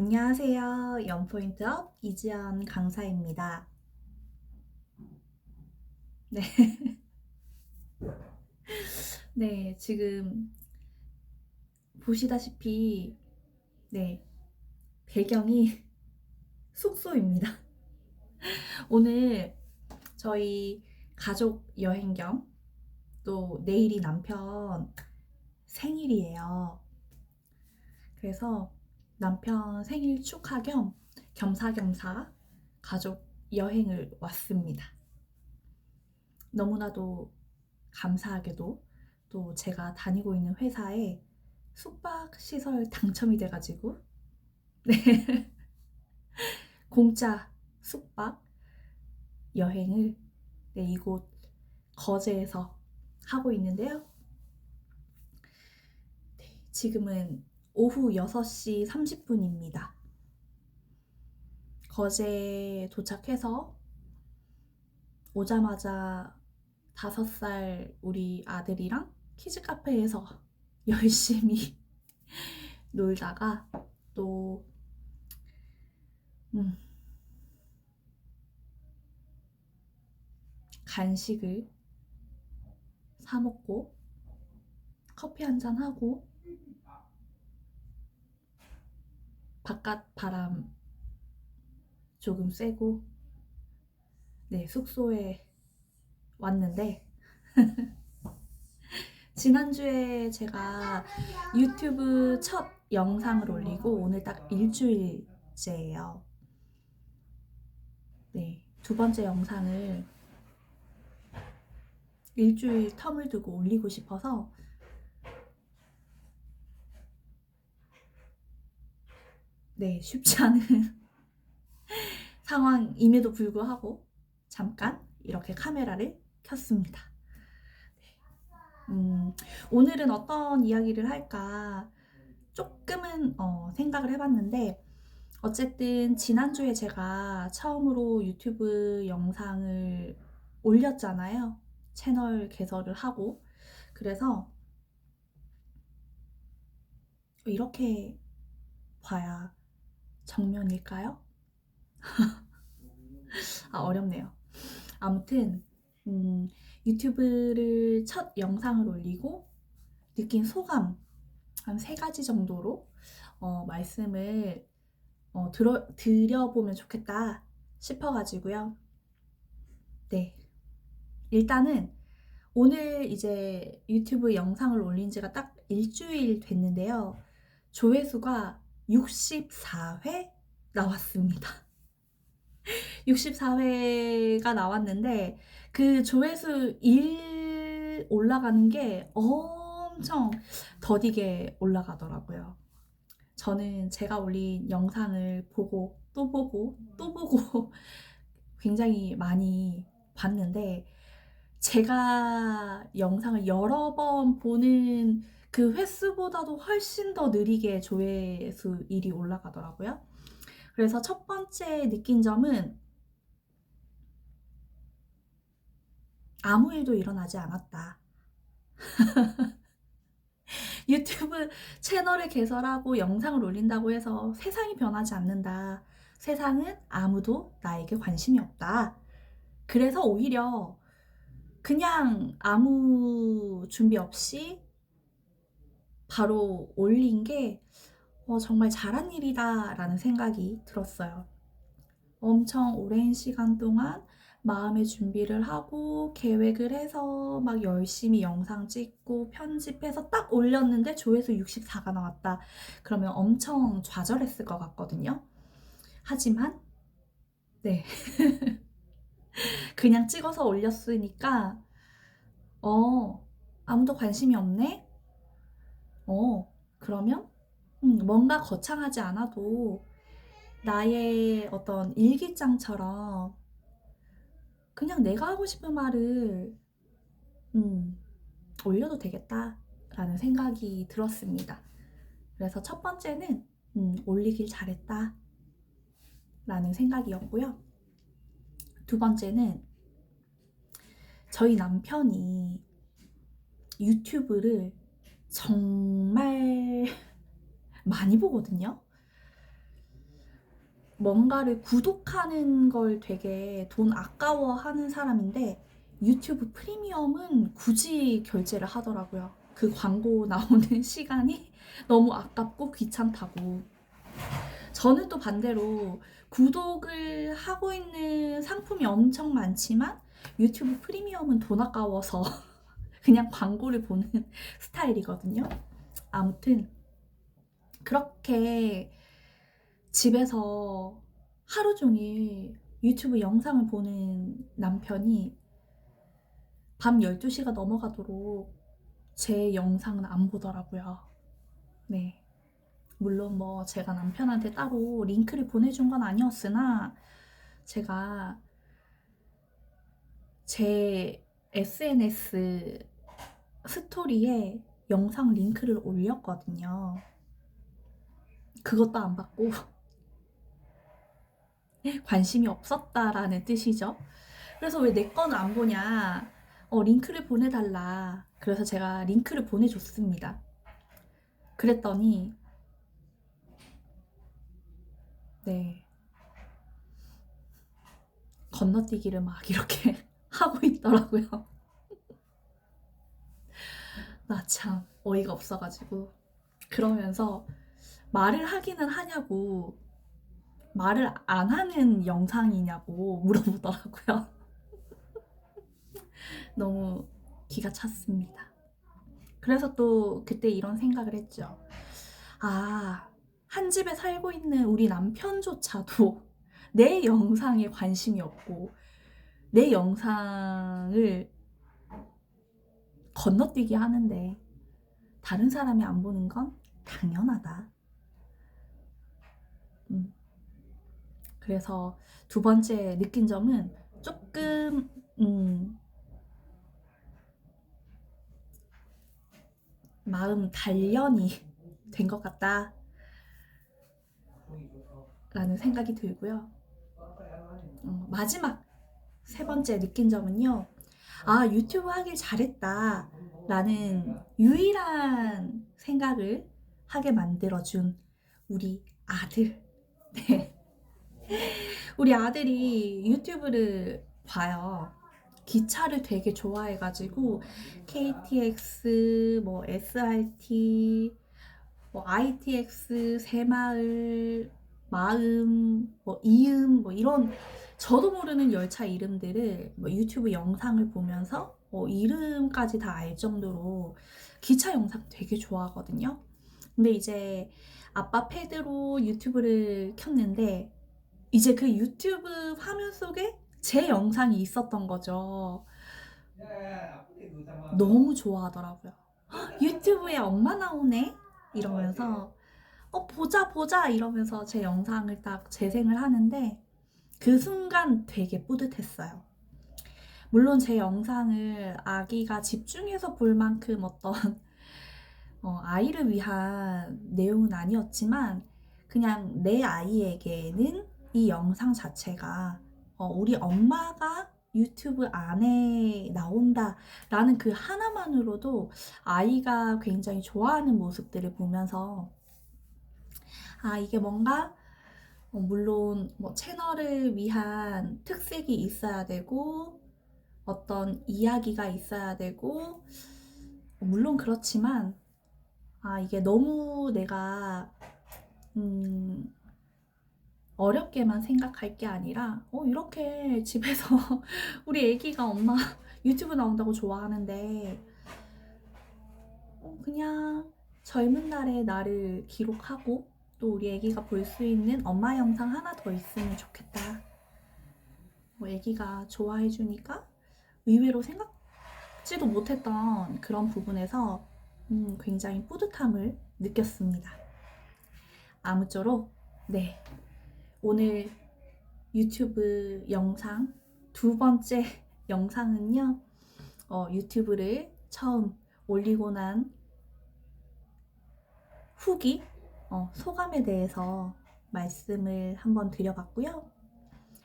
안녕하세요. 영포인트업 이지연 강사입니다. 네. 네, 지금 보시다시피 네, 배경이 숙소입니다. 오늘 저희 가족 여행 겸 또 내일이 남편 생일이에요. 그래서 남편 생일 축하 겸 겸사겸사 가족 여행을 왔습니다. 너무나도 감사하게도 또 제가 다니고 있는 회사에 숙박 시설 당첨이 돼가지고 네, 공짜 숙박 여행을 이곳 거제에서 하고 있는데요. 지금은 오후 6시 30분입니다. 거제에 도착해서 오자마자 5살 우리 아들이랑 키즈 카페에서 열심히 놀다가 또 간식을 사 먹고 커피 한잔 하고 바깥 바람 조금 쐬고 네, 숙소에 왔는데 지난주에 제가 유튜브 첫 영상을 올리고 오늘 딱 일주일째예요. 네, 두 번째 영상을 일주일 텀을 두고 올리고 싶어서 네, 쉽지 않은 상황임에도 불구하고 잠깐 이렇게 카메라를 켰습니다. 오늘은 어떤 이야기를 할까 조금은 생각을 해봤는데 어쨌든 지난주에 제가 처음으로 유튜브 영상을 올렸잖아요. 채널 개설을 하고 그래서 이렇게 봐야 정면일까요? 어렵네요. 아무튼 유튜브를 첫 영상을 올리고 느낀 소감 한 3가지 정도로 말씀을 드려보면 좋겠다 싶어가지고요. 네, 일단은 오늘 이제 유튜브 영상을 올린 지가 딱 일주일 됐는데요. 조회수가 64회 나왔습니다. 64회가 나왔는데 그 조회수 1 올라가는 게 엄청 더디게 올라가더라고요. 저는 제가 올린 영상을 보고 또 보고 또 보고 굉장히 많이 봤는데 제가 영상을 여러 번 보는 그 횟수보다도 훨씬 더 느리게 조회수 1이 올라가더라고요. 그래서 첫 번째 느낀 점은 아무 일도 일어나지 않았다. 유튜브 채널을 개설하고 영상을 올린다고 해서 세상이 변하지 않는다. 세상은 아무도 나에게 관심이 없다. 그래서 오히려 그냥 아무 준비 없이 바로 올린 게 정말 잘한 일이다 라는 생각이 들었어요. 엄청 오랜 시간 동안 마음의 준비를 하고 계획을 해서 막 열심히 영상 찍고 편집해서 딱 올렸는데 조회수 64가 나왔다. 그러면 엄청 좌절했을 것 같거든요. 하지만 네, 그냥 찍어서 올렸으니까 아무도 관심이 없네? 그러면 뭔가 거창하지 않아도 나의 어떤 일기장처럼 그냥 내가 하고 싶은 말을 올려도 되겠다라는 생각이 들었습니다. 그래서 첫 번째는 올리길 잘했다 라는 생각이었고요. 두 번째는 저희 남편이 유튜브를 정말 많이 보거든요. 뭔가를 구독하는 걸 되게 돈 아까워하는 사람인데 유튜브 프리미엄은 굳이 결제를 하더라고요. 그 광고 나오는 시간이 너무 아깝고 귀찮다고. 저는 또 반대로 구독을 하고 있는 상품이 엄청 많지만 유튜브 프리미엄은 돈 아까워서 그냥 광고를 보는 스타일이거든요. 아무튼 그렇게 집에서 하루 종일 유튜브 영상을 보는 남편이 밤 12시가 넘어가도록 제 영상은 안 보더라고요. 네. 물론 뭐 제가 남편한테 따로 링크를 보내준 건 아니었으나 제가 제 SNS 스토리에 영상 링크를 올렸거든요. 그것도 안 받고 관심이 없었다라는 뜻이죠. 그래서 왜 내 거는 안 보냐? 링크를 보내달라. 그래서 제가 링크를 보내줬습니다. 그랬더니 네, 건너뛰기를 막 이렇게 하고 있더라고요. 나 참 어이가 없어가지고 그러면서 말을 하기는 하냐고, 말을 안 하는 영상이냐고 물어보더라고요. 너무 기가 찼습니다. 그래서 또 그때 이런 생각을 했죠. 아, 한 집에 살고 있는 우리 남편조차도 내 영상에 관심이 없고 내 영상을 건너뛰기 하는데 다른 사람이 안 보는 건 당연하다. 음, 그래서 두 번째 느낀 점은 조금 마음 단련이 된 것 같다라는 생각이 들고요. 마지막 세 번째 느낀 점은요. 아, 유튜브 하길 잘했다 라는 유일한 생각을 하게 만들어준 우리 아들. 네. 우리 아들이 유튜브를 봐요. 기차를 되게 좋아해가지고 KTX, 뭐 SRT, 뭐 ITX, 새마을, 마음, 뭐 이음, 뭐 이런 저도 모르는 열차 이름들을 뭐 유튜브 영상을 보면서 이름까지 다 알 정도로 기차 영상 되게 좋아하거든요. 근데 이제 아빠 패드로 유튜브를 켰는데 이제 그 유튜브 화면 속에 제 영상이 있었던 거죠. 너무 좋아하더라고요. 유튜브에 엄마 나오네? 이러면서 보자 보자 이러면서 제 영상을 딱 재생을 하는데 그 순간 되게 뿌듯했어요. 물론 제 영상을 아기가 집중해서 볼 만큼 어떤 아이를 위한 내용은 아니었지만 그냥 내 아이에게는 이 영상 자체가 우리 엄마가 유튜브 안에 나온다라는 그 하나만으로도 아이가 굉장히 좋아하는 모습들을 보면서 아, 이게 뭔가 물론 뭐 채널을 위한 특색이 있어야 되고 어떤 이야기가 있어야 되고 물론 그렇지만 아, 이게 너무 내가 어렵게만 생각할 게 아니라 이렇게 집에서 우리 애기가 엄마 유튜브 나온다고 좋아하는데 그냥 젊은 날의 나를 기록하고 또 우리 애기가 볼 수 있는 엄마 영상 하나 더 있으면 좋겠다. 뭐 애기가 좋아해 주니까 의외로 생각지도 못했던 그런 부분에서 굉장히 뿌듯함을 느꼈습니다. 아무쪼록 네, 오늘 유튜브 영상 두 번째 영상은요, 유튜브를 처음 올리고 난 후기, 소감에 대해서 말씀을 한번 드려봤고요.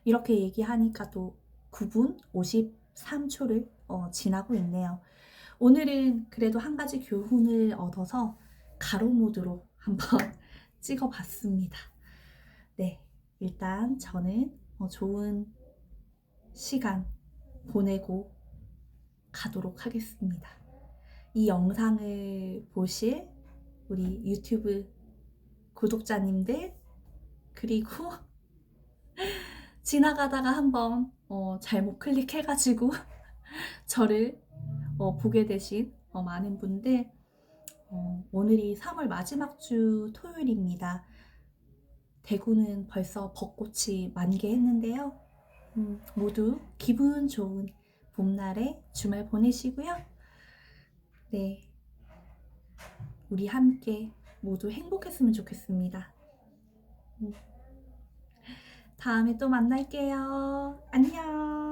이렇게 얘기하니까 또 9분 53초를 지나고 있네요. 오늘은 그래도 한 가지 교훈을 얻어서 가로 모드로 한번 찍어봤습니다. 네, 일단 저는 좋은 시간 보내고 가도록 하겠습니다. 이 영상을 보실 우리 유튜브 구독자님들, 그리고 지나가다가 한번 잘못 클릭해가지고 저를 보게 되신 많은 분들, 오늘이 3월 마지막 주 토요일입니다. 대구는 벌써 벚꽃이 만개했는데요. 모두 기분 좋은 봄날의 주말 보내시고요. 네, 우리 함께 모두 행복했으면 좋겠습니다. 다음에 또 만날게요. 안녕.